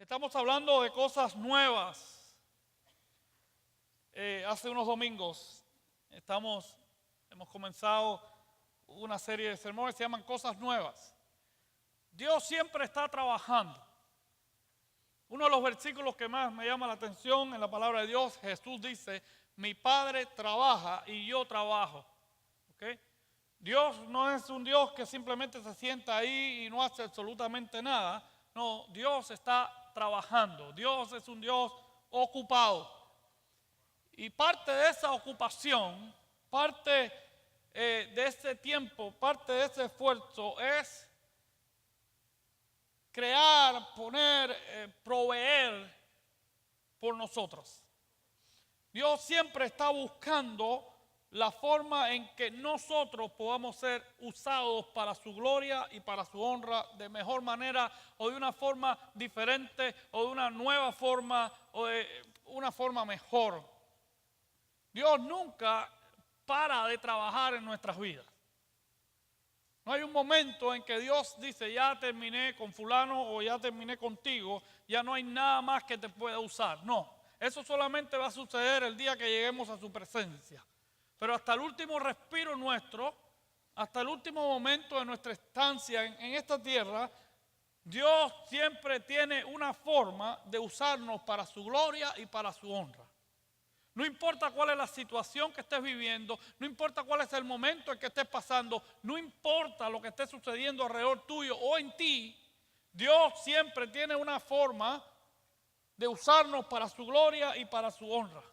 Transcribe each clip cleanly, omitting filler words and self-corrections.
Estamos hablando de cosas nuevas. Hace unos domingos hemos comenzado una serie de sermones que se llaman Cosas Nuevas. Dios siempre está trabajando. Uno de los versículos que más me llama la atención en la palabra de Dios, Jesús dice: mi Padre trabaja y yo trabajo. ¿Okay? Dios no es un Dios que simplemente se sienta ahí y no hace absolutamente nada. No, Dios está trabajando. Dios es un Dios ocupado. Y parte de esa ocupación, parte de ese tiempo, parte de ese esfuerzo es crear, poner, proveer por nosotros. Dios siempre está buscando la forma en que nosotros podamos ser usados para su gloria y para su honra de mejor manera, o de una forma diferente, o de una nueva forma, o de una forma mejor. Dios nunca para de trabajar en nuestras vidas. No hay un momento en que Dios dice: ya terminé con fulano o ya terminé contigo, ya no hay nada más que te pueda usar. No, eso solamente va a suceder el día que lleguemos a su presencia. Pero hasta el último respiro nuestro, hasta el último momento de nuestra estancia en esta tierra, Dios siempre tiene una forma de usarnos para su gloria y para su honra. No importa cuál es la situación que estés viviendo, no importa cuál es el momento en que estés pasando, no importa lo que esté sucediendo alrededor tuyo o en ti, Dios siempre tiene una forma de usarnos para su gloria y para su honra.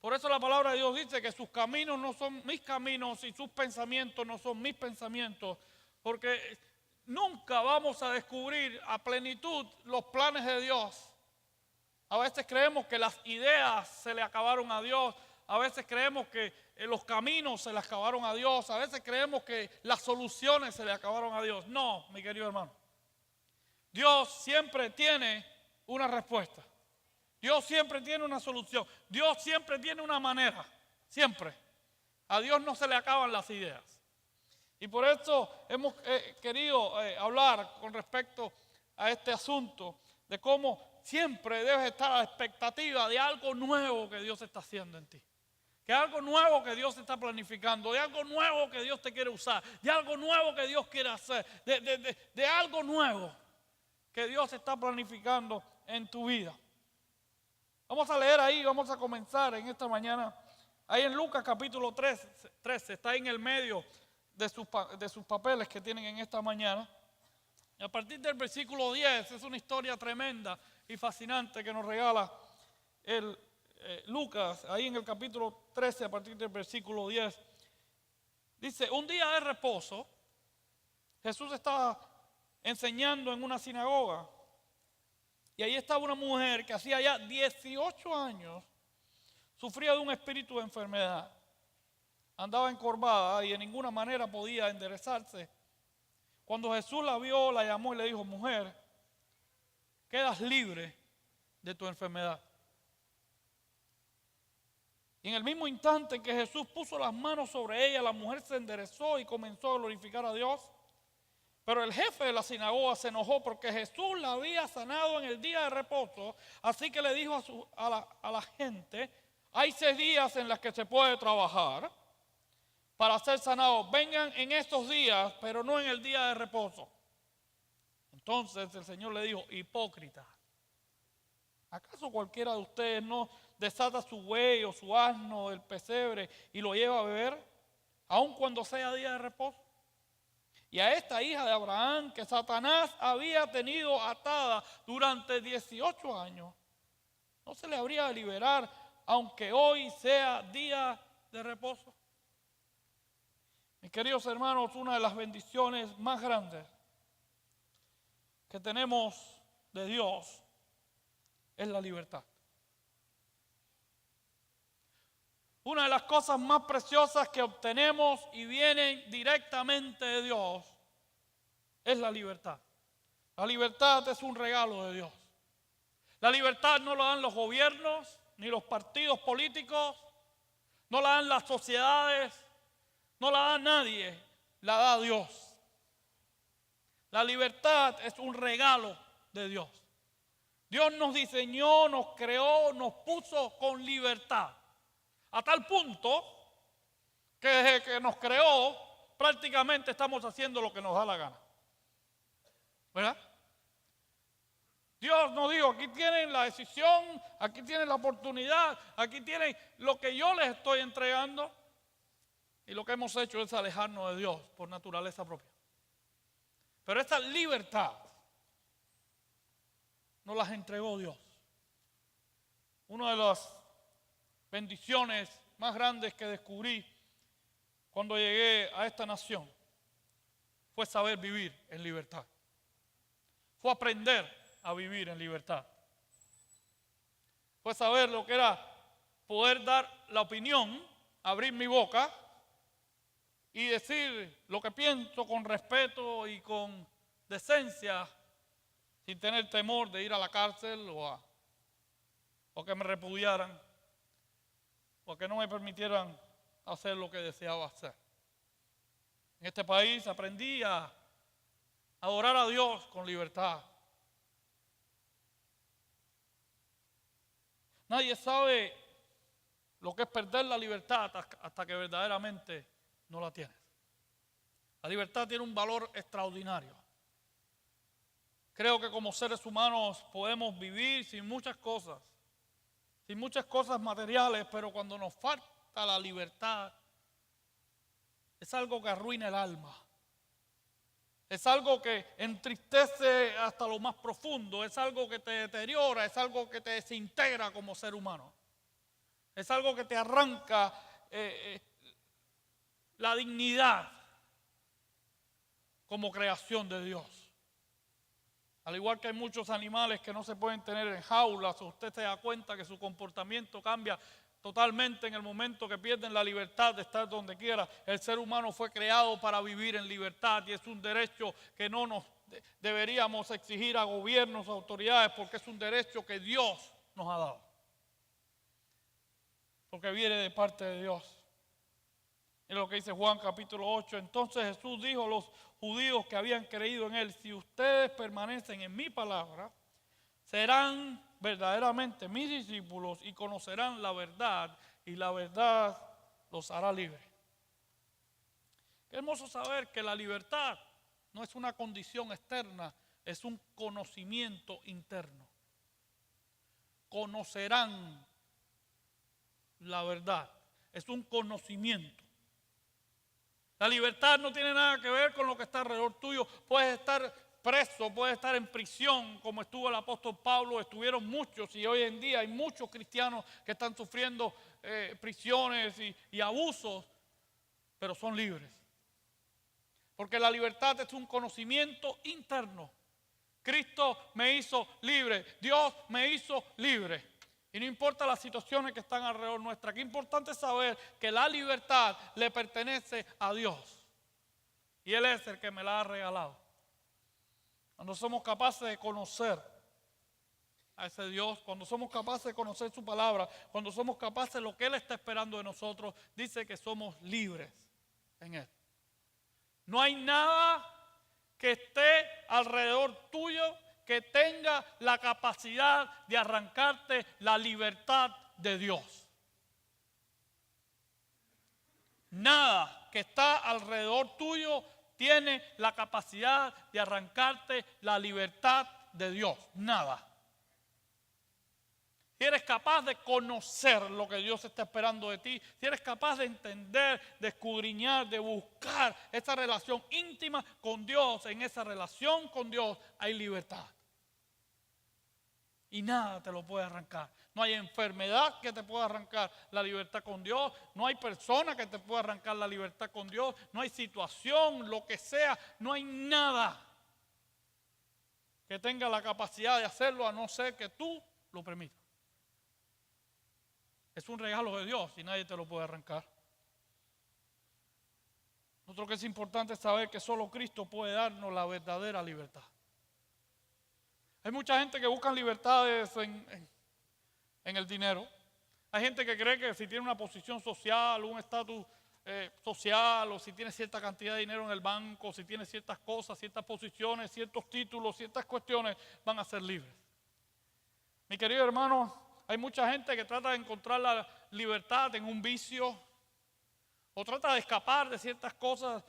Por eso la palabra de Dios dice que sus caminos no son mis caminos y sus pensamientos no son mis pensamientos, porque nunca vamos a descubrir a plenitud los planes de Dios. A veces creemos que las ideas se le acabaron a Dios, a veces creemos que los caminos se le acabaron a Dios, a veces creemos que las soluciones se le acabaron a Dios. No, mi querido hermano. Dios siempre tiene una respuesta. Dios siempre tiene una solución. Dios siempre tiene una manera. Siempre. A Dios no se le acaban las ideas. Y por eso hemos querido hablar con respecto a este asunto de cómo siempre debes estar a la expectativa de algo nuevo que Dios está haciendo en ti. Que algo nuevo que Dios está planificando, de algo nuevo que Dios te quiere usar, de algo nuevo que Dios quiere hacer, de algo nuevo que Dios está planificando en tu vida. Vamos a leer ahí, vamos a comenzar en esta mañana, ahí en Lucas capítulo 13, está ahí en el medio de sus papeles que tienen en esta mañana. Y a partir del versículo 10, es una historia tremenda y fascinante que nos regala Lucas, ahí en el capítulo 13, a partir del versículo 10. Dice: un día de reposo, Jesús estaba enseñando en una sinagoga. Y ahí estaba una mujer que hacía ya 18 años sufría de un espíritu de enfermedad. Andaba encorvada y de ninguna manera podía enderezarse. Cuando Jesús la vio, la llamó y le dijo: mujer, quedas libre de tu enfermedad. Y en el mismo instante en que Jesús puso las manos sobre ella, la mujer se enderezó y comenzó a glorificar a Dios. Pero el jefe de la sinagoga se enojó porque Jesús la había sanado en el día de reposo. Así que le dijo a la gente: hay 6 días en los que se puede trabajar para ser sanado. Vengan en estos días, pero no en el día de reposo. Entonces el Señor le dijo: hipócrita, ¿acaso cualquiera de ustedes no desata su buey o su asno del pesebre y lo lleva a beber, aun cuando sea día de reposo? Y a esta hija de Abraham, que Satanás había tenido atada durante 18 años, ¿no se le habría de liberar aunque hoy sea día de reposo? Mis queridos hermanos, una de las bendiciones más grandes que tenemos de Dios es la libertad. Una de las cosas más preciosas que obtenemos y vienen directamente de Dios es la libertad. La libertad es un regalo de Dios. La libertad no la dan los gobiernos, ni los partidos políticos, no la dan las sociedades, no la da nadie, la da Dios. La libertad es un regalo de Dios. Dios nos diseñó, nos creó, nos puso con libertad. A tal punto que desde que nos creó, prácticamente estamos haciendo lo que nos da la gana. ¿Verdad? Dios nos dijo, aquí tienen la decisión, aquí tienen la oportunidad, aquí tienen lo que yo les estoy entregando. Y lo que hemos hecho es alejarnos de Dios por naturaleza propia. Pero esta libertad nos las entregó Dios. Una de las bendiciones más grandes que descubrí cuando llegué a esta nación fue saber vivir en libertad. Fue aprender a vivir en libertad. Fue saber lo que era poder dar la opinión, abrir mi boca y decir lo que pienso con respeto y con decencia, sin tener temor de ir a la cárcel o que me repudiaran o que no me permitieran hacer lo que deseaba hacer. En este país aprendí a adorar a Dios con libertad. Nadie sabe lo que es perder la libertad hasta que verdaderamente no la tienes. La libertad tiene un valor extraordinario. Creo que como seres humanos podemos vivir sin muchas cosas materiales, pero cuando nos falta la libertad, es algo que arruina el alma. Es algo que entristece hasta lo más profundo, es algo que te deteriora, es algo que te desintegra como ser humano. Es algo que te arranca la dignidad como creación de Dios. Al igual que hay muchos animales que no se pueden tener en jaulas, usted se da cuenta que su comportamiento cambia totalmente en el momento que pierden la libertad de estar donde quiera. El ser humano fue creado para vivir en libertad y es un derecho que no nos deberíamos exigir a gobiernos, a autoridades, porque es un derecho que Dios nos ha dado. Porque viene de parte de Dios. Es lo que dice Juan capítulo 8. Entonces Jesús dijo a los judíos que habían creído en él: si ustedes permanecen en mi palabra, serán verdaderamente mis discípulos y conocerán la verdad, y la verdad los hará libres. Qué hermoso saber que la libertad no es una condición externa, es un conocimiento interno. Conocerán la verdad, es un conocimiento. La libertad no tiene nada que ver con lo que está alrededor tuyo. Puedes estar preso, puedes estar en prisión, como estuvo el apóstol Pablo, estuvieron muchos, y hoy en día hay muchos cristianos que están sufriendo prisiones y abusos, pero son libres. Porque la libertad es un conocimiento interno. Cristo me hizo libre, Dios me hizo libre. Y no importa las situaciones que están alrededor nuestra, qué importante es saber que la libertad le pertenece a Dios. Y Él es el que me la ha regalado. Cuando somos capaces de conocer a ese Dios, cuando somos capaces de conocer su palabra, cuando somos capaces de lo que Él está esperando de nosotros, dice que somos libres en Él. No hay nada que esté alrededor tuyo que tenga la capacidad de arrancarte la libertad de Dios. Nada que está alrededor tuyo tiene la capacidad de arrancarte la libertad de Dios. Nada. Si eres capaz de conocer lo que Dios está esperando de ti, si eres capaz de entender, de escudriñar, de buscar esa relación íntima con Dios, en esa relación con Dios hay libertad. Y nada te lo puede arrancar. No hay enfermedad que te pueda arrancar la libertad con Dios. No hay persona que te pueda arrancar la libertad con Dios. No hay situación, lo que sea. No hay nada que tenga la capacidad de hacerlo a no ser que tú lo permitas. Es un regalo de Dios y nadie te lo puede arrancar. Otro que es importante saber que solo Cristo puede darnos la verdadera libertad. Hay mucha gente que busca libertades en el dinero. Hay gente que cree que si tiene una posición social, un estatus social, o si tiene cierta cantidad de dinero en el banco, si tiene ciertas cosas, ciertas posiciones, ciertos títulos, ciertas cuestiones, van a ser libres. Mi querido hermano, hay mucha gente que trata de encontrar la libertad en un vicio o trata de escapar de ciertas cosas,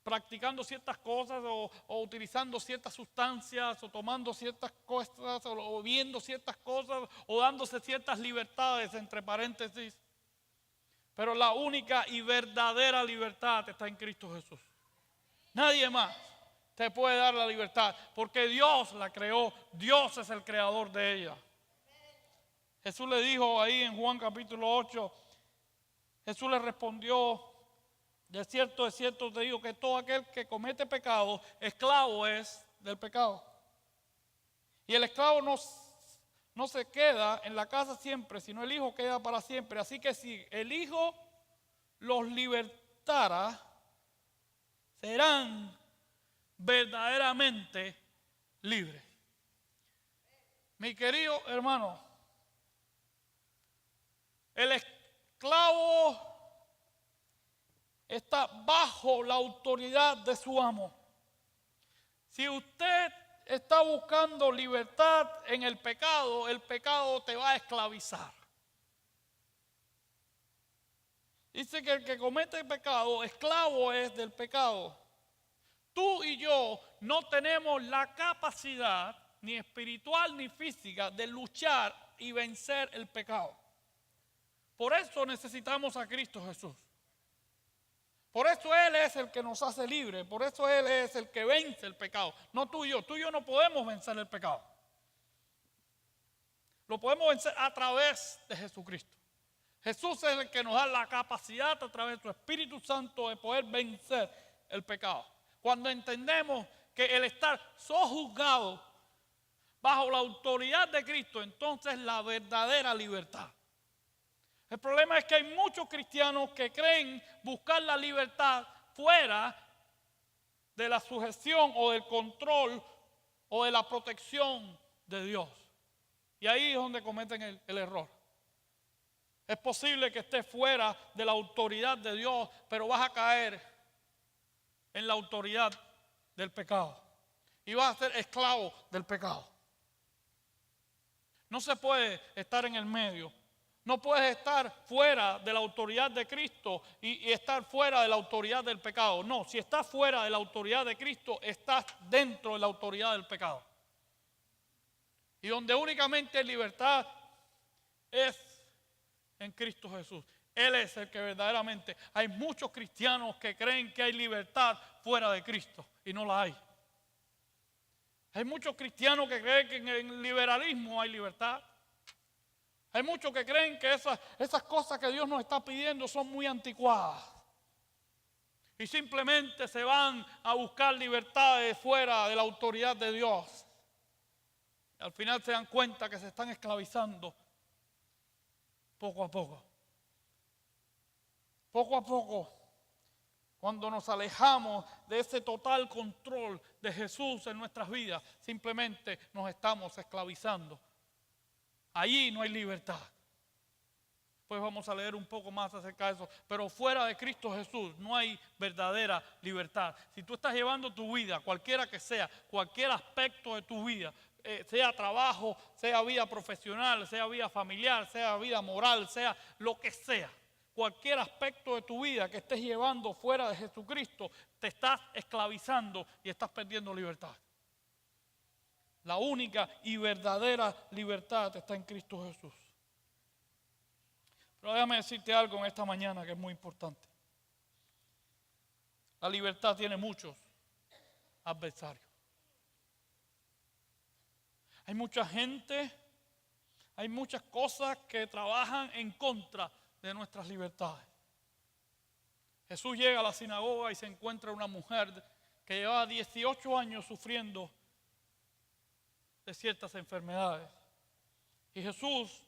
practicando ciertas cosas o utilizando ciertas sustancias o tomando ciertas cosas o viendo ciertas cosas o dándose ciertas libertades, entre paréntesis. Pero la única y verdadera libertad está en Cristo Jesús. Nadie más te puede dar la libertad porque Dios la creó. Dios es el creador de ella. Jesús le dijo ahí en Juan capítulo 8, Jesús le respondió: de cierto te digo que todo aquel que comete pecado, esclavo es del pecado. Y el esclavo no se queda en la casa siempre, sino el Hijo queda para siempre. Así que si el Hijo los libertara, serán verdaderamente libres. Mi querido hermano, el esclavo está bajo la autoridad de su amo. Si usted está buscando libertad en el pecado te va a esclavizar. Dice que el que comete pecado, esclavo es del pecado. Tú y yo no tenemos la capacidad, ni espiritual ni física, de luchar y vencer el pecado. Por eso necesitamos a Cristo Jesús. Por eso Él es el que nos hace libres. Por eso Él es el que vence el pecado. No tú y yo. Tú y yo no podemos vencer el pecado. Lo podemos vencer a través de Jesucristo. Jesús es el que nos da la capacidad a través de su Espíritu Santo de poder vencer el pecado. Cuando entendemos que el estar sojuzgado bajo la autoridad de Cristo, entonces la verdadera libertad. El problema es que hay muchos cristianos que creen buscar la libertad fuera de la sujeción o del control o de la protección de Dios. Y ahí es donde cometen el error. Es posible que estés fuera de la autoridad de Dios, pero vas a caer en la autoridad del pecado. Y vas a ser esclavo del pecado. No se puede estar en el medio. No puedes estar fuera de la autoridad de Cristo y estar fuera de la autoridad del pecado. No, si estás fuera de la autoridad de Cristo, estás dentro de la autoridad del pecado. Y donde únicamente hay libertad es en Cristo Jesús. Él es el que verdaderamente. Hay muchos cristianos que creen que hay libertad fuera de Cristo y no la hay. Hay muchos cristianos que creen que en el liberalismo hay libertad. Hay muchos que creen que esas cosas que Dios nos está pidiendo son muy anticuadas. Y simplemente se van a buscar libertades fuera de la autoridad de Dios. Y al final se dan cuenta que se están esclavizando poco a poco. Poco a poco, cuando nos alejamos de ese total control de Jesús en nuestras vidas, simplemente nos estamos esclavizando. Allí no hay libertad. Pues vamos a leer un poco más acerca de eso. Pero fuera de Cristo Jesús no hay verdadera libertad. Si tú estás llevando tu vida, cualquiera que sea, cualquier aspecto de tu vida, sea trabajo, sea vida profesional, sea vida familiar, sea vida moral, sea lo que sea, cualquier aspecto de tu vida que estés llevando fuera de Jesucristo, te estás esclavizando y estás perdiendo libertad. La única y verdadera libertad está en Cristo Jesús. Pero déjame decirte algo en esta mañana que es muy importante. La libertad tiene muchos adversarios. Hay mucha gente, hay muchas cosas que trabajan en contra de nuestras libertades. Jesús llega a la sinagoga y se encuentra una mujer que llevaba 18 años sufriendo de ciertas enfermedades. Y Jesús,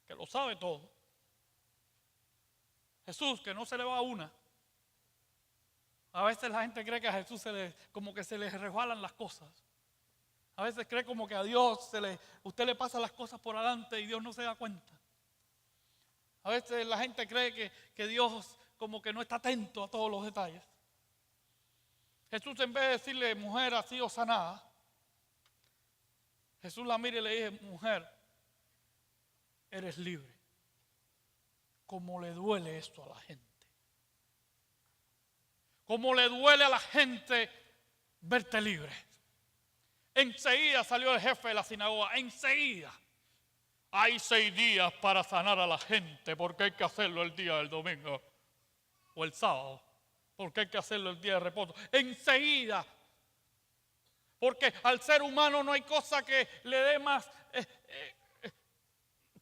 que lo sabe todo, Jesús, que no se le va una. A veces la gente cree que a Jesús como que se le resbalan las cosas. A veces cree como que a Dios usted le pasa las cosas por adelante y Dios no se da cuenta. A veces la gente cree que Dios como que no está atento a todos los detalles. Jesús, en vez de decirle, mujer, ha sido sanada, Jesús la mira y le dice, mujer, eres libre. ¿Cómo le duele esto a la gente? ¿Cómo le duele a la gente verte libre? Enseguida salió el jefe de la sinagoga, enseguida. Hay 6 días para sanar a la gente, porque hay que hacerlo el día del domingo o el sábado, porque hay que hacerlo el día de reposo. Enseguida, porque al ser humano no hay cosa que le dé más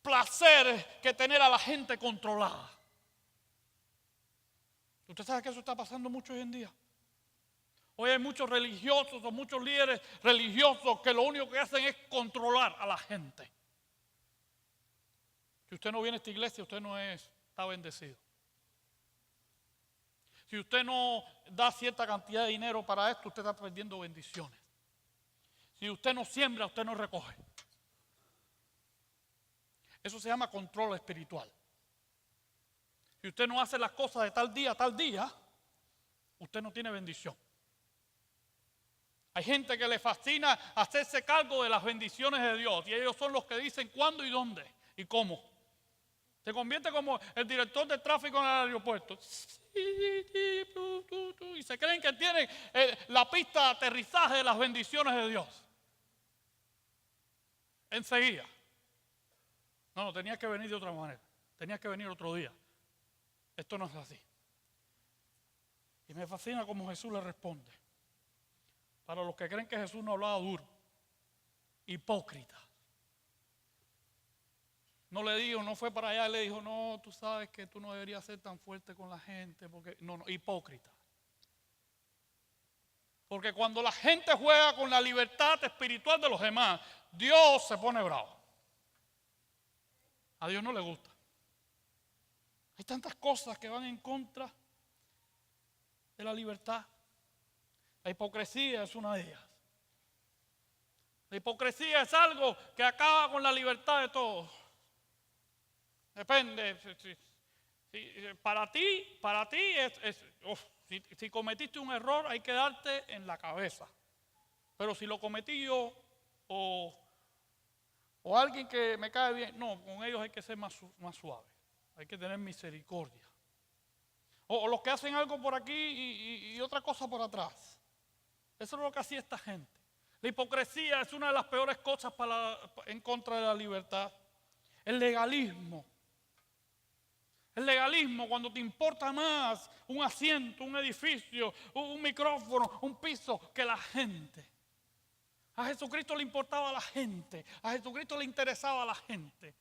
placer que tener a la gente controlada. ¿Usted sabe que eso está pasando mucho hoy en día? Hoy hay muchos religiosos o muchos líderes religiosos que lo único que hacen es controlar a la gente. Si usted no viene a esta iglesia, usted no está bendecido. Si usted no da cierta cantidad de dinero para esto, usted está perdiendo bendiciones. Si usted no siembra, usted no recoge. Eso se llama control espiritual. Si usted no hace las cosas de tal día a tal día, usted no tiene bendición. Hay gente que le fascina hacerse cargo de las bendiciones de Dios y ellos son los que dicen cuándo y dónde y cómo. Se convierte como el director de tráfico en el aeropuerto. Y se creen que tienen la pista de aterrizaje de las bendiciones de Dios. Enseguida. No, tenía que venir de otra manera. Tenía que venir otro día. Esto no es así. Y me fascina cómo Jesús le responde. Para los que creen que Jesús no hablaba duro. Hipócrita. No le dijo, no fue para allá, le dijo, no, tú sabes que tú no deberías ser tan fuerte con la gente, porque no, hipócrita. Porque cuando la gente juega con la libertad espiritual de los demás, Dios se pone bravo. A Dios no le gusta. Hay tantas cosas que van en contra de la libertad. La hipocresía es una de ellas. La hipocresía es algo que acaba con la libertad de todos. Depende. Para ti si cometiste un error hay que darte en la cabeza. Pero si lo cometí yo o alguien que me cae bien, no, con ellos hay que ser más suave. Hay que tener misericordia. O los que hacen algo por aquí y otra cosa por atrás. Eso es lo que hacía esta gente. La hipocresía es una de las peores cosas en contra de la libertad. El legalismo. El legalismo, cuando te importa más un asiento, un edificio, un micrófono, un piso que la gente. A Jesucristo le importaba a la gente. A Jesucristo le interesaba a la gente.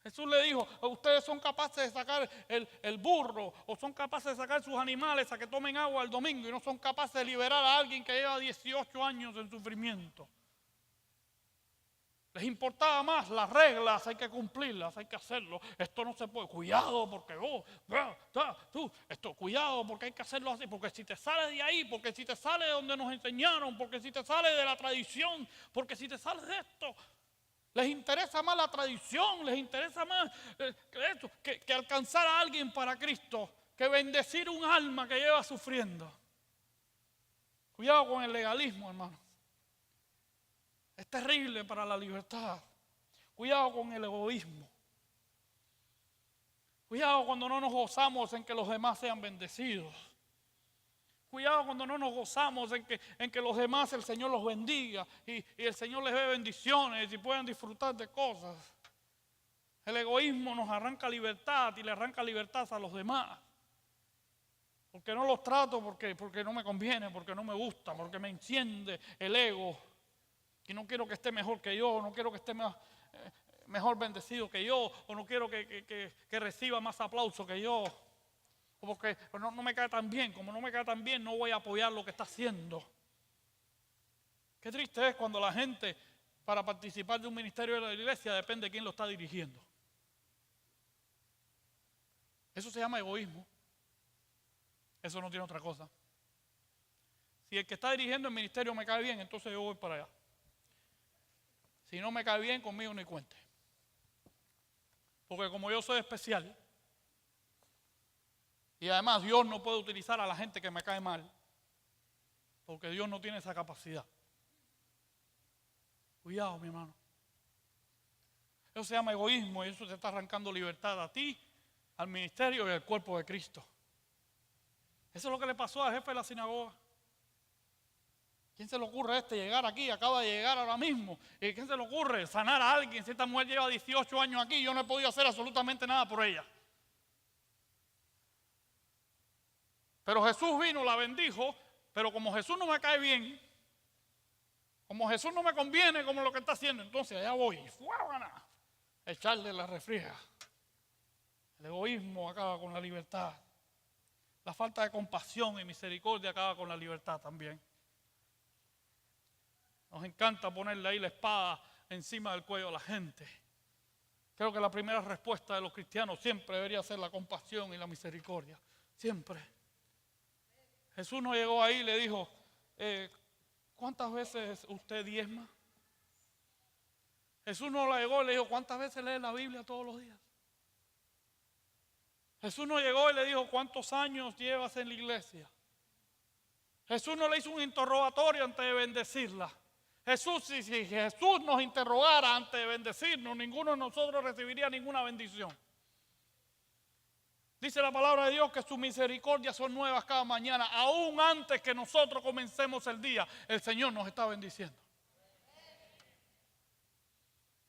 Jesús le dijo, ustedes son capaces de sacar el burro o son capaces de sacar sus animales a que tomen agua el domingo y no son capaces de liberar a alguien que lleva 18 años en sufrimiento. Les importaba más las reglas, hay que cumplirlas, hay que hacerlo. Esto no se puede, cuidado porque cuidado porque hay que hacerlo así, porque si te sales de ahí, porque si te sales de donde nos enseñaron, porque si te sales de la tradición, porque si te sales de esto. Les interesa más la tradición, les interesa más que alcanzar a alguien para Cristo, que bendecir un alma que lleva sufriendo. Cuidado con el legalismo, hermano. Es terrible para la libertad. Cuidado con el egoísmo. Cuidado cuando no nos gozamos en que los demás sean bendecidos. Cuidado cuando no nos gozamos en que los demás el Señor los bendiga y el Señor les dé bendiciones y puedan disfrutar de cosas. El egoísmo nos arranca libertad y le arranca libertad a los demás. Porque no los trato porque no me conviene, porque no me gusta, porque me enciende el ego. Y no quiero que esté mejor que yo, no quiero que esté mejor bendecido que yo, o no quiero que reciba más aplauso que yo. O porque no me cae tan bien, como no me cae tan bien, no voy a apoyar lo que está haciendo. Qué triste es cuando la gente, para participar de un ministerio de la iglesia, depende de quién lo está dirigiendo. Eso se llama egoísmo. Eso no tiene otra cosa. Si el que está dirigiendo el ministerio me cae bien, entonces yo voy para allá. Si no me cae bien, conmigo ni cuente. Porque como yo soy especial, y además Dios no puede utilizar a la gente que me cae mal, porque Dios no tiene esa capacidad. Cuidado, mi hermano. Eso se llama egoísmo y eso te está arrancando libertad a ti, al ministerio y al cuerpo de Cristo. Eso es lo que le pasó al jefe de la sinagoga. ¿Quién se le ocurre llegar aquí? Acaba de llegar ahora mismo. ¿Y quién se le ocurre sanar a alguien? Si esta mujer lleva 18 años aquí, yo no he podido hacer absolutamente nada por ella. Pero Jesús vino, la bendijo, pero como Jesús no me cae bien, como Jesús no me conviene como lo que está haciendo, entonces allá voy, a echarle la refriega. El egoísmo acaba con la libertad. La falta de compasión y misericordia acaba con la libertad también. Nos encanta ponerle ahí la espada encima del cuello a la gente. Creo que la primera respuesta de los cristianos siempre debería ser la compasión y la misericordia. Siempre. Jesús no llegó ahí y le dijo, ¿cuántas veces usted diezma? Jesús no llegó y le dijo, ¿cuántas veces lee la Biblia todos los días? Jesús no llegó y le dijo, ¿cuántos años llevas en la iglesia? Jesús no le hizo un interrogatorio antes de bendecirla. Jesús, si Jesús nos interrogara antes de bendecirnos, ninguno de nosotros recibiría ninguna bendición. Dice la palabra de Dios que sus misericordias son nuevas cada mañana. Aún antes que nosotros comencemos el día, el Señor nos está bendiciendo.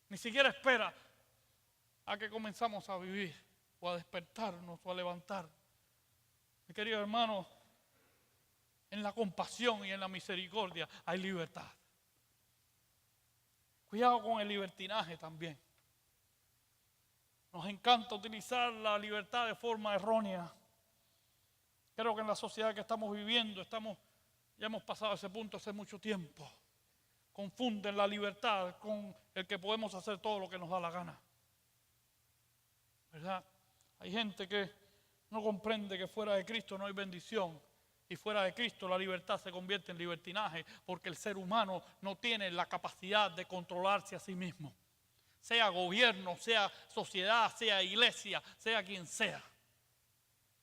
Ni siquiera espera a que comenzamos a vivir o a despertarnos o a levantar. Mi querido hermano, en la compasión y en la misericordia hay libertad. Cuidado con el libertinaje también. Nos encanta utilizar la libertad de forma errónea. Creo que en la sociedad que estamos viviendo, ya hemos pasado ese punto hace mucho tiempo. Confunden la libertad con el que podemos hacer todo lo que nos da la gana. ¿Verdad? Hay gente que no comprende que fuera de Cristo no hay bendición. Y fuera de Cristo la libertad se convierte en libertinaje porque el ser humano no tiene la capacidad de controlarse a sí mismo. Sea gobierno, sea sociedad, sea iglesia, sea quien sea.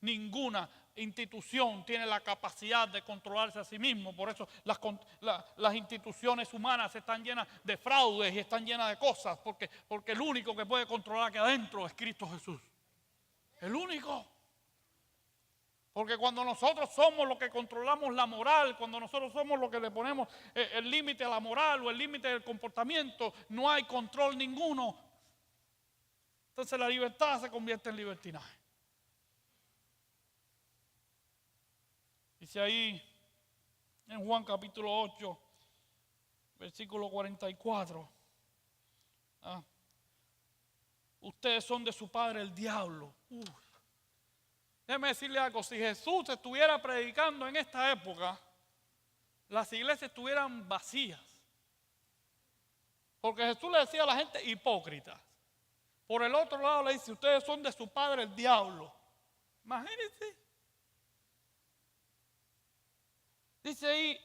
Ninguna institución tiene la capacidad de controlarse a sí mismo. Por eso las instituciones humanas están llenas de fraudes y están llenas de cosas. Porque el único que puede controlar aquí adentro es Cristo Jesús. El único. Porque cuando nosotros somos los que controlamos la moral, cuando nosotros somos los que le ponemos el límite a la moral o el límite del comportamiento, no hay control ninguno. Entonces la libertad se convierte en libertinaje. Dice ahí en Juan capítulo 8, versículo 44. Ustedes son de su padre el diablo. Déjeme decirle algo, si Jesús estuviera predicando en esta época, las iglesias estuvieran vacías. Porque Jesús le decía a la gente hipócritas. Por el otro lado le dice, ustedes son de su padre el diablo. Imagínense. Dice ahí,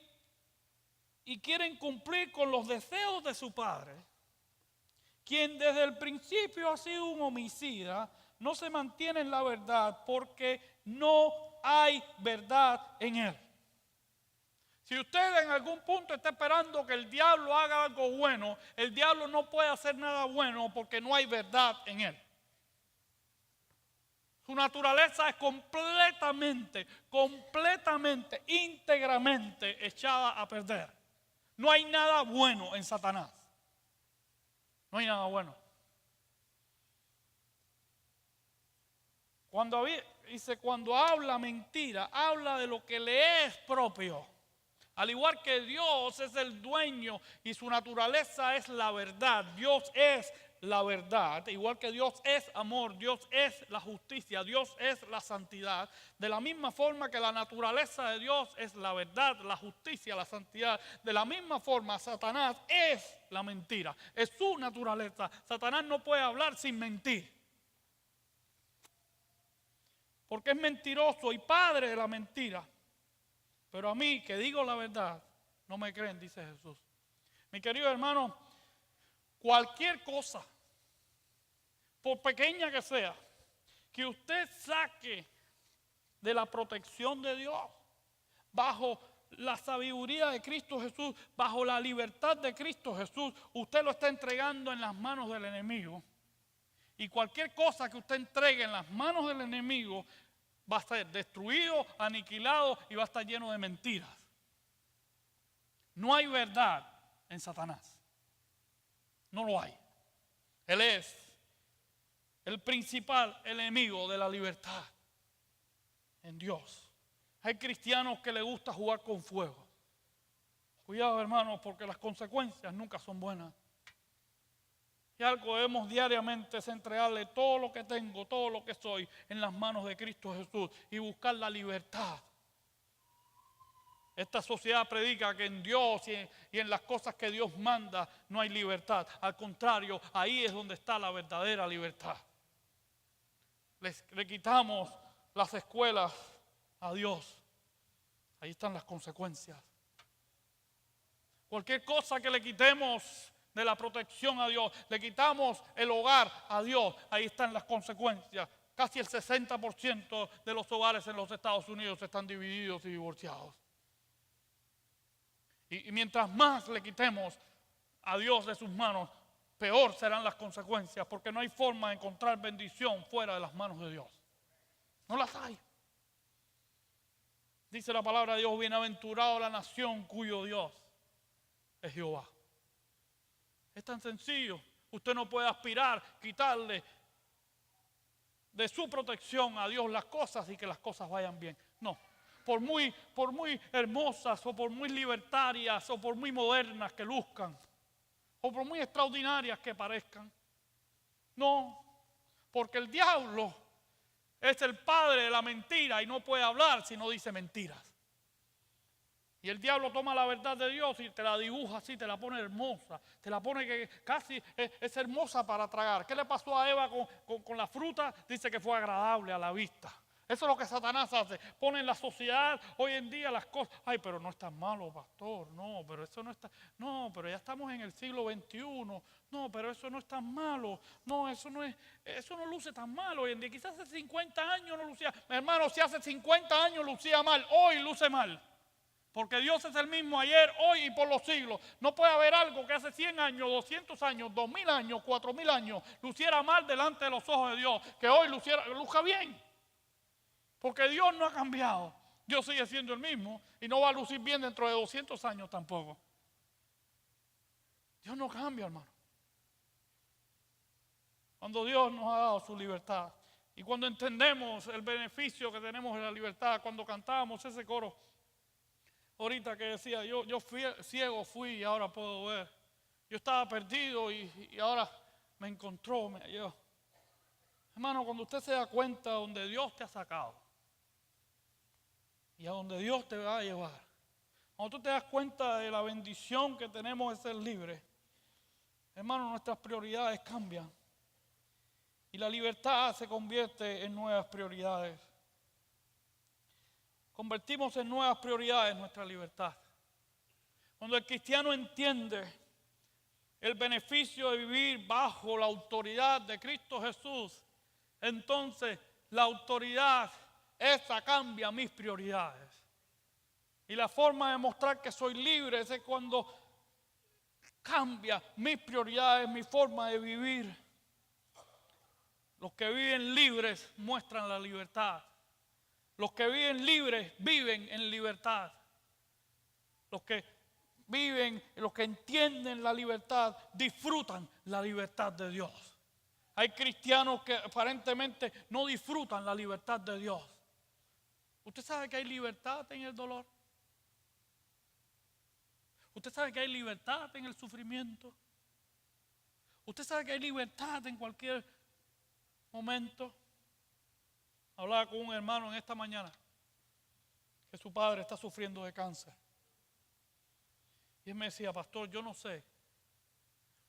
y quieren cumplir con los deseos de su padre, quien desde el principio ha sido un homicida, no se mantiene en la verdad porque no hay verdad en él. Si usted en algún punto está esperando que el diablo haga algo bueno, el diablo no puede hacer nada bueno porque no hay verdad en él. Su naturaleza es completamente, íntegramente echada a perder. No hay nada bueno en Satanás. No hay nada bueno. Cuando habla mentira, habla de lo que le es propio. Al igual que Dios es el dueño y su naturaleza es la verdad. Dios es la verdad. Igual que Dios es amor, Dios es la justicia, Dios es la santidad. De la misma forma que la naturaleza de Dios es la verdad, la justicia, la santidad. De la misma forma, Satanás es la mentira. Es su naturaleza. Satanás no puede hablar sin mentir. Porque es mentiroso y padre de la mentira. Pero a mí, que digo la verdad, no me creen, dice Jesús. Mi querido hermano, cualquier cosa, por pequeña que sea, que usted saque de la protección de Dios, bajo la sabiduría de Cristo Jesús, bajo la libertad de Cristo Jesús, usted lo está entregando en las manos del enemigo. Y cualquier cosa que usted entregue en las manos del enemigo va a ser destruido, aniquilado y va a estar lleno de mentiras. No hay verdad en Satanás. No lo hay. Él es el principal enemigo de la libertad en Dios. Hay cristianos que les gusta jugar con fuego. Cuidado, hermanos, porque las consecuencias nunca son buenas. Y algo debemos diariamente es entregarle todo lo que tengo, todo lo que soy en las manos de Cristo Jesús y buscar la libertad. Esta sociedad predica que en Dios y en las cosas que Dios manda no hay libertad. Al contrario, ahí es donde está la verdadera libertad. Le quitamos las escuelas a Dios. Ahí están las consecuencias. Cualquier cosa que le quitemos de la protección a Dios, le quitamos el hogar a Dios, ahí están las consecuencias. Casi el 60% de los hogares en los Estados Unidos están divididos y divorciados. Y mientras más le quitemos a Dios de sus manos, peor serán las consecuencias, porque no hay forma de encontrar bendición fuera de las manos de Dios. No las hay. Dice la palabra de Dios, bienaventurado la nación cuyo Dios es Jehová. Es tan sencillo. Usted no puede aspirar, quitarle de su protección a Dios las cosas y que las cosas vayan bien. No. Por muy hermosas o por muy libertarias o por muy modernas que luzcan o por muy extraordinarias que parezcan. No, porque el diablo es el padre de la mentira y no puede hablar si no dice mentiras. Y el diablo toma la verdad de Dios y te la dibuja así, te la pone hermosa, te la pone que casi es hermosa para tragar. ¿Qué le pasó a Eva con la fruta? Dice que fue agradable a la vista. Eso es lo que Satanás hace. Pone en la sociedad hoy en día las cosas. Ay, pero no es tan malo, pastor. No, pero eso no está. No, pero ya estamos en el siglo XXI. No, pero eso no es tan malo. No, eso no luce tan mal hoy en día. Quizás hace 50 años no lucía. Mi hermano, si hace 50 años lucía mal, hoy luce mal. Porque Dios es el mismo ayer, hoy y por los siglos. No puede haber algo que hace 100 años, 200 años, 2000 años, 4000 años luciera mal delante de los ojos de Dios, que hoy luzca bien. Porque Dios no ha cambiado. Dios sigue siendo el mismo y no va a lucir bien dentro de 200 años tampoco. Dios no cambia, hermano. Cuando Dios nos ha dado su libertad y cuando entendemos el beneficio que tenemos de la libertad, cuando cantábamos ese coro ahorita que decía, yo ciego fui y ahora puedo ver. Yo estaba perdido y ahora me encontró, me halló. Hermano, cuando usted se da cuenta de donde Dios te ha sacado y a donde Dios te va a llevar, cuando tú te das cuenta de la bendición que tenemos de ser libres, hermano, nuestras prioridades cambian y la libertad se convierte en nuevas prioridades. Convertimos en nuevas prioridades nuestra libertad. Cuando el cristiano entiende el beneficio de vivir bajo la autoridad de Cristo Jesús, entonces la autoridad esa cambia mis prioridades. Y la forma de mostrar que soy libre es cuando cambia mis prioridades, mi forma de vivir. Los que viven libres muestran la libertad. Los que viven libres viven en libertad. Los que entienden la libertad disfrutan la libertad de Dios. Hay cristianos que aparentemente no disfrutan la libertad de Dios. ¿Usted sabe que hay libertad en el dolor? ¿Usted sabe que hay libertad en el sufrimiento? ¿Usted sabe que hay libertad en cualquier momento? Hablaba con un hermano en esta mañana que su padre está sufriendo de cáncer. Y él me decía, pastor, yo no sé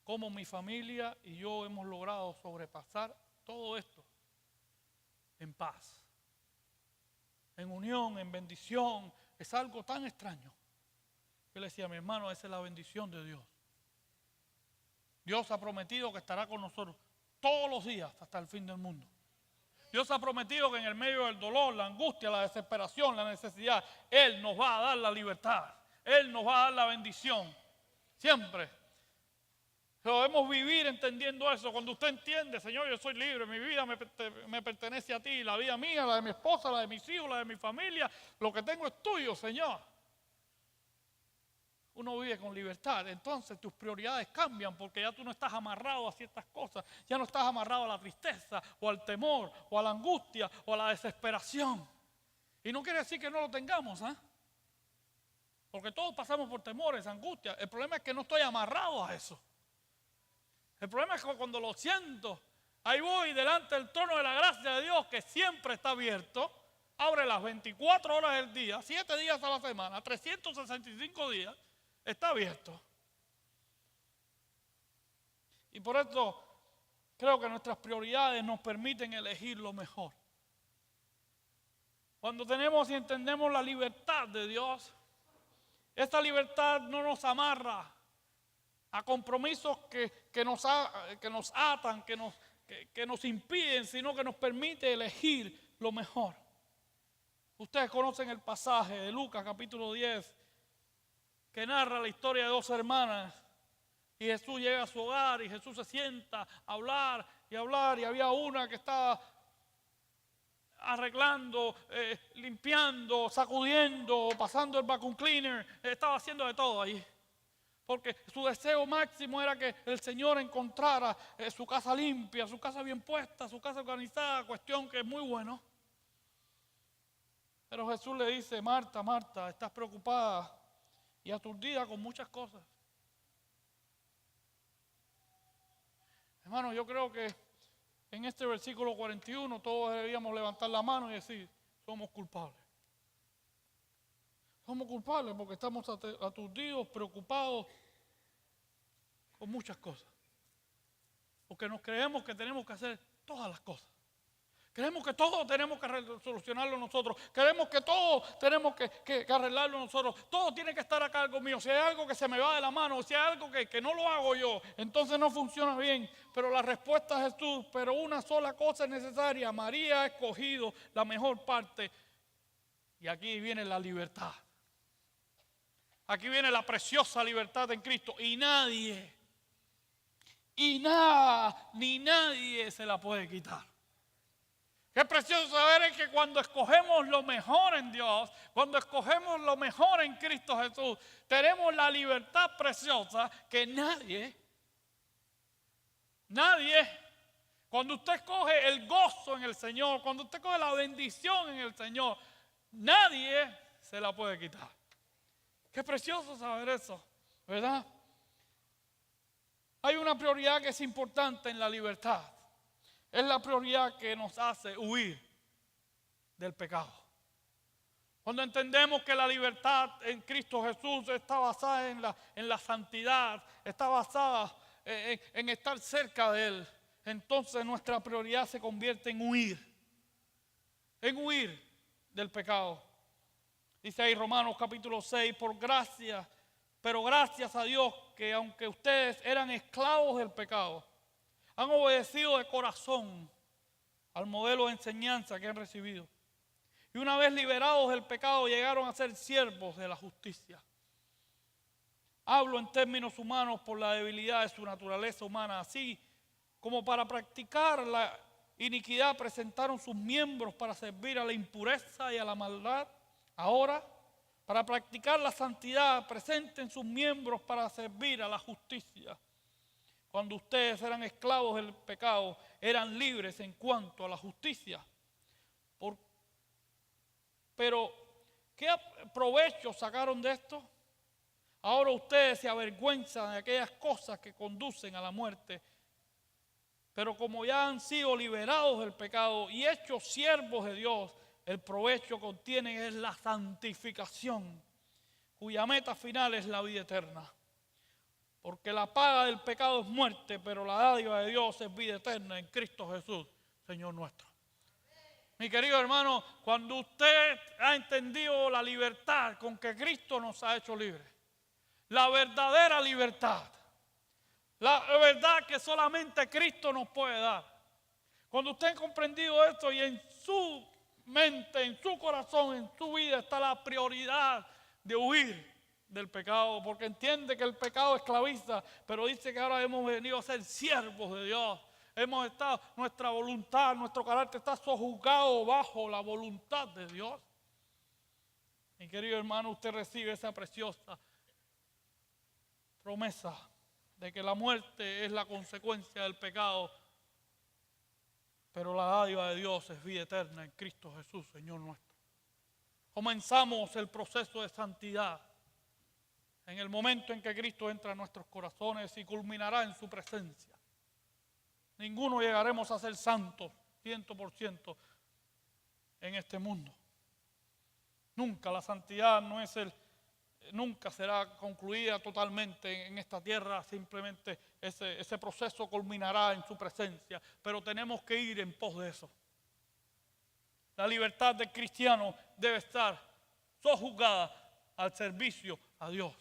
cómo mi familia y yo hemos logrado sobrepasar todo esto en paz, en unión, en bendición. Es algo tan extraño. Yo le decía a mi hermano, esa es la bendición de Dios. Dios ha prometido que estará con nosotros todos los días hasta el fin del mundo. Dios ha prometido que en el medio del dolor, la angustia, la desesperación, la necesidad, Él nos va a dar la libertad. Él nos va a dar la bendición. Siempre. Debemos vivir entendiendo eso. Cuando usted entiende, Señor, yo soy libre, mi vida me pertenece a ti, la vida mía, la de mi esposa, la de mis hijos, la de mi familia, lo que tengo es tuyo, Señor. Uno vive con libertad, entonces tus prioridades cambian porque ya tú no estás amarrado a ciertas cosas, ya no estás amarrado a la tristeza o al temor o a la angustia o a la desesperación. Y no quiere decir que no lo tengamos, ¿eh? Porque todos pasamos por temores, angustias. El problema es que no estoy amarrado a eso. El problema es que cuando lo siento, ahí voy delante del trono de la gracia de Dios que siempre está abierto, abre las 24 horas del día, 7 días a la semana, 365 días. Está abierto. Y por esto creo que nuestras prioridades nos permiten elegir lo mejor. Cuando tenemos y entendemos la libertad de Dios, esta libertad no nos amarra a compromisos que nos atan, que nos impiden, sino que nos permite elegir lo mejor. Ustedes conocen el pasaje de Lucas capítulo 10, que narra la historia de dos hermanas y Jesús llega a su hogar y Jesús se sienta a hablar y había una que estaba arreglando, limpiando, sacudiendo, pasando el vacuum cleaner, estaba haciendo de todo ahí. Porque su deseo máximo era que el Señor encontrara su casa limpia, su casa bien puesta, su casa organizada, cuestión que es muy bueno. Pero Jesús le dice, Marta, Marta, estás preocupada y aturdida con muchas cosas. Hermano, yo creo que en este versículo 41 todos deberíamos levantar la mano y decir, somos culpables. Somos culpables porque estamos aturdidos, preocupados con muchas cosas. Porque nos creemos que tenemos que hacer todas las cosas. Creemos que todo tenemos que solucionarlo nosotros. Creemos que todo tenemos que arreglarlo nosotros. Todo tiene que estar a cargo mío. Si hay algo que se me va de la mano, si hay algo que no lo hago yo, entonces no funciona bien. Pero la respuesta es Jesús, pero una sola cosa es necesaria. María ha escogido la mejor parte. Y aquí viene la libertad. Aquí viene la preciosa libertad en Cristo. Y nadie, y nada, ni nadie se la puede quitar. Qué precioso saber es que cuando escogemos lo mejor en Dios, cuando escogemos lo mejor en Cristo Jesús, tenemos la libertad preciosa que nadie, cuando usted escoge el gozo en el Señor, cuando usted escoge la bendición en el Señor, nadie se la puede quitar. Qué precioso saber eso, ¿verdad? Hay una prioridad que es importante en la libertad. Es la prioridad que nos hace huir del pecado. Cuando entendemos que la libertad en Cristo Jesús está basada en la santidad, está basada en estar cerca de Él, entonces nuestra prioridad se convierte en huir del pecado. Dice ahí Romanos capítulo 6, pero gracias a Dios que aunque ustedes eran esclavos del pecado, han obedecido de corazón al modelo de enseñanza que han recibido. Y una vez liberados del pecado, llegaron a ser siervos de la justicia. Hablo en términos humanos por la debilidad de su naturaleza humana, así como para practicar la iniquidad presentaron sus miembros para servir a la impureza y a la maldad. Ahora, para practicar la santidad, presenten sus miembros para servir a la justicia. Cuando ustedes eran esclavos del pecado, eran libres en cuanto a la justicia. Pero, ¿qué provecho sacaron de esto? Ahora ustedes se avergüenzan de aquellas cosas que conducen a la muerte. Pero como ya han sido liberados del pecado y hechos siervos de Dios, el provecho que obtienen es la santificación, cuya meta final es la vida eterna. Porque la paga del pecado es muerte, pero la dádiva de Dios es vida eterna en Cristo Jesús, Señor nuestro. Mi querido hermano, cuando usted ha entendido la libertad con que Cristo nos ha hecho libres, la verdadera libertad, la verdad que solamente Cristo nos puede dar. Cuando usted ha comprendido esto y en su mente, en su corazón, en su vida está la prioridad de huir del pecado, porque entiende que el pecado esclaviza, pero dice que ahora hemos venido a ser siervos de Dios. Hemos estado, nuestra voluntad, nuestro carácter está sojuzgado bajo la voluntad de Dios. Mi querido hermano, usted recibe esa preciosa promesa de que la muerte es la consecuencia del pecado, pero la dádiva de Dios es vida eterna en Cristo Jesús, Señor nuestro. Comenzamos el proceso de santidad en el momento en que Cristo entra en nuestros corazones y culminará en su presencia. Ninguno llegaremos a ser santos 100% en este mundo. Nunca la santidad nunca será concluida totalmente en esta tierra. Simplemente ese proceso culminará en su presencia. Pero tenemos que ir en pos de eso. La libertad del cristiano debe estar sojuzgada al servicio a Dios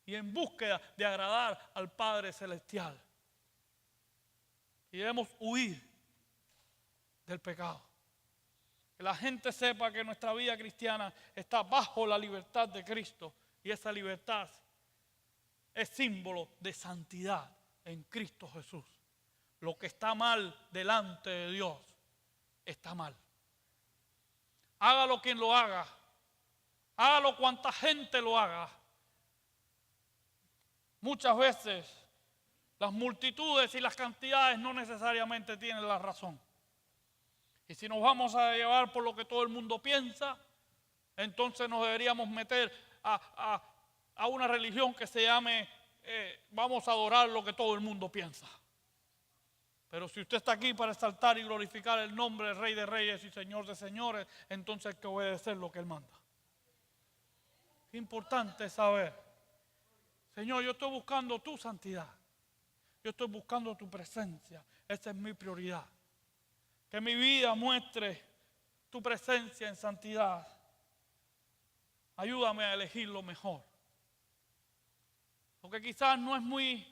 y en búsqueda de agradar al Padre Celestial. Y debemos huir del pecado. Que la gente sepa que nuestra vida cristiana está bajo la libertad de Cristo. Y esa libertad es símbolo de santidad en Cristo Jesús. Lo que está mal delante de Dios está mal. Hágalo quien lo haga. Hágalo cuanta gente lo haga. Muchas veces las multitudes y las cantidades no necesariamente tienen la razón. Y si nos vamos a llevar por lo que todo el mundo piensa, entonces nos deberíamos meter a una religión que se llame vamos a adorar lo que todo el mundo piensa. Pero si usted está aquí para exaltar y glorificar el nombre del Rey de Reyes y Señor de Señores, entonces hay que obedecer lo que Él manda. Qué importante es saber, Señor, yo estoy buscando tu santidad. Yo estoy buscando tu presencia. Esa es mi prioridad. Que mi vida muestre tu presencia en santidad. Ayúdame a elegir lo mejor. Lo que quizás no es muy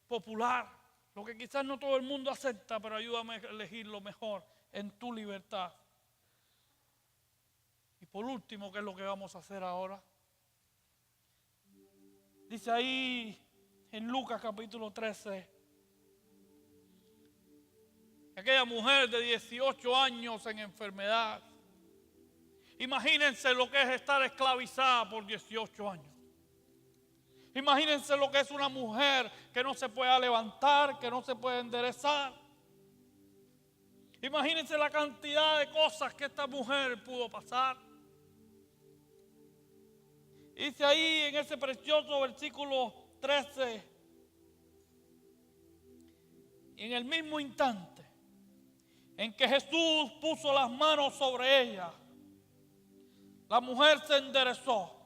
popular, lo que quizás no todo el mundo acepta, pero ayúdame a elegir lo mejor en tu libertad. Y por último, ¿qué es lo que vamos a hacer ahora? Dice ahí en Lucas capítulo 13, aquella mujer de 18 años en enfermedad. Imagínense lo que es estar esclavizada por 18 años. Imagínense lo que es una mujer que no se pueda levantar, que no se puede enderezar. Imagínense la cantidad de cosas que esta mujer pudo pasar. Dice ahí en ese precioso versículo 13, en el mismo instante en que Jesús puso las manos sobre ella, la mujer se enderezó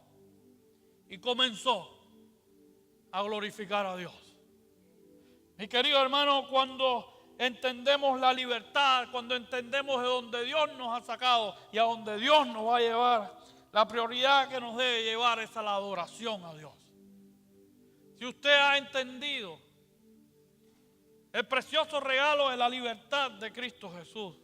y comenzó a glorificar a Dios. Mi querido hermano, cuando entendemos la libertad, cuando entendemos de donde Dios nos ha sacado y a donde Dios nos va a llevar, la prioridad que nos debe llevar es a la adoración a Dios. Si usted ha entendido el precioso regalo de la libertad de Cristo Jesús,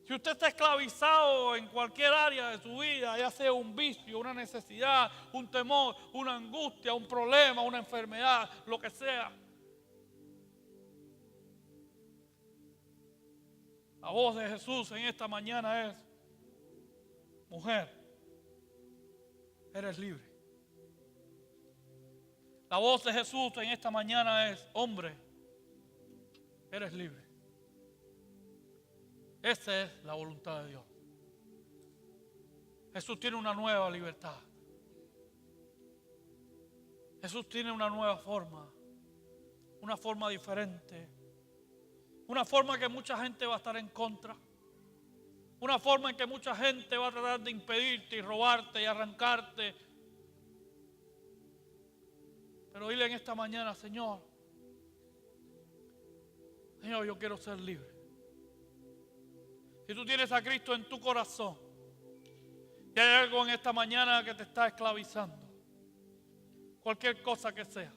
si usted está esclavizado en cualquier área de su vida, ya sea un vicio, una necesidad, un temor, una angustia, un problema, una enfermedad, lo que sea, la voz de Jesús en esta mañana es: mujer, eres libre. La voz de Jesús en esta mañana es: hombre, eres libre. Esa es la voluntad de Dios. Jesús tiene una nueva libertad. Jesús tiene una nueva forma, una forma diferente, una forma que mucha gente va a estar en contra, una forma en que mucha gente va a tratar de impedirte y robarte y arrancarte. Pero dile en esta mañana: Señor, yo quiero ser libre. Si tú tienes a Cristo en tu corazón y hay algo en esta mañana que te está esclavizando, cualquier cosa que sea,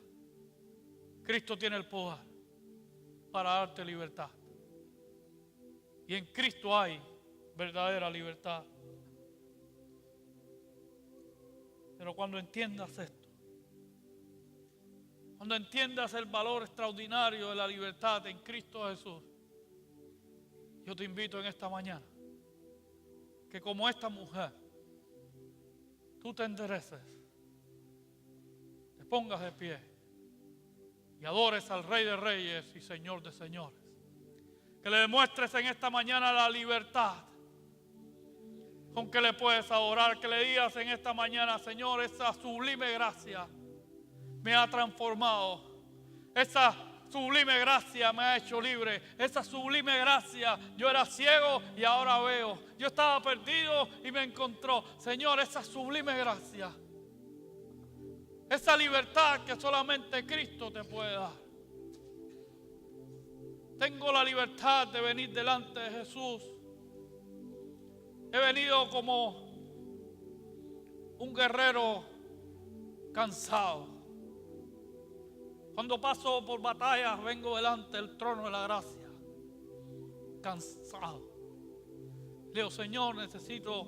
Cristo tiene el poder para darte libertad. Y en Cristo hay verdadera libertad. Pero cuando entiendas esto, cuando entiendas el valor extraordinario de la libertad en Cristo Jesús, yo te invito en esta mañana que como esta mujer, tú te endereces, te pongas de pie y adores al Rey de Reyes y Señor de Señores. Que le demuestres en esta mañana la libertad con que le puedes adorar. Que le digas en esta mañana: Señor, esa sublime gracia me ha transformado. Esa sublime gracia me ha hecho libre. Esa sublime gracia, yo era ciego y ahora veo. Yo estaba perdido y me encontró. Señor, esa sublime gracia, esa libertad que solamente Cristo te puede dar. Tengo la libertad de venir delante de Jesús. He venido como un guerrero cansado. Cuando paso por batallas, vengo delante del trono de la gracia, cansado. Le digo: Señor, necesito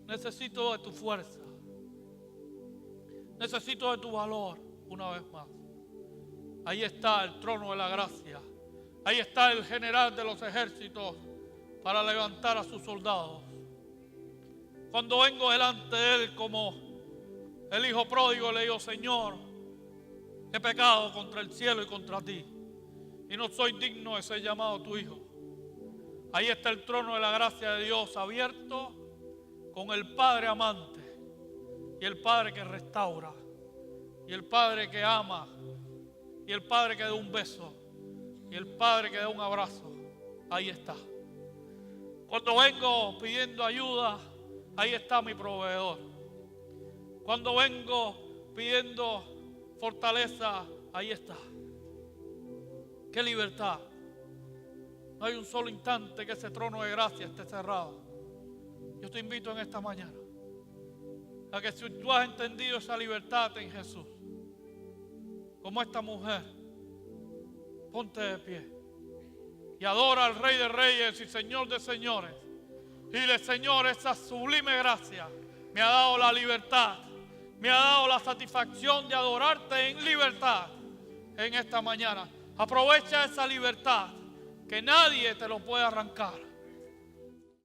de tu fuerza. Necesito de tu valor una vez más. Ahí está el trono de la gracia. Ahí está el general de los ejércitos para levantar a sus soldados. Cuando vengo delante de Él como el hijo pródigo, le digo: Señor, he pecado contra el cielo y contra ti, y no soy digno de ser llamado tu hijo. Ahí está el trono de la gracia de Dios abierto, con el Padre amante, y el Padre que restaura, y el Padre que ama, y el Padre que da un beso, y el Padre que da un abrazo. Ahí está. Cuando vengo pidiendo ayuda, ahí está mi proveedor. Cuando vengo pidiendo fortaleza, ahí está. ¡Qué libertad! No hay un solo instante que ese trono de gracia esté cerrado. Yo te invito en esta mañana a que, si tú has entendido esa libertad en Jesús, como esta mujer, ponte de pie y adora al Rey de Reyes y Señor de Señores. Y dile: Señor, esa sublime gracia me ha dado la libertad, me ha dado la satisfacción de adorarte en libertad en esta mañana. Aprovecha esa libertad, que nadie te lo puede arrancar.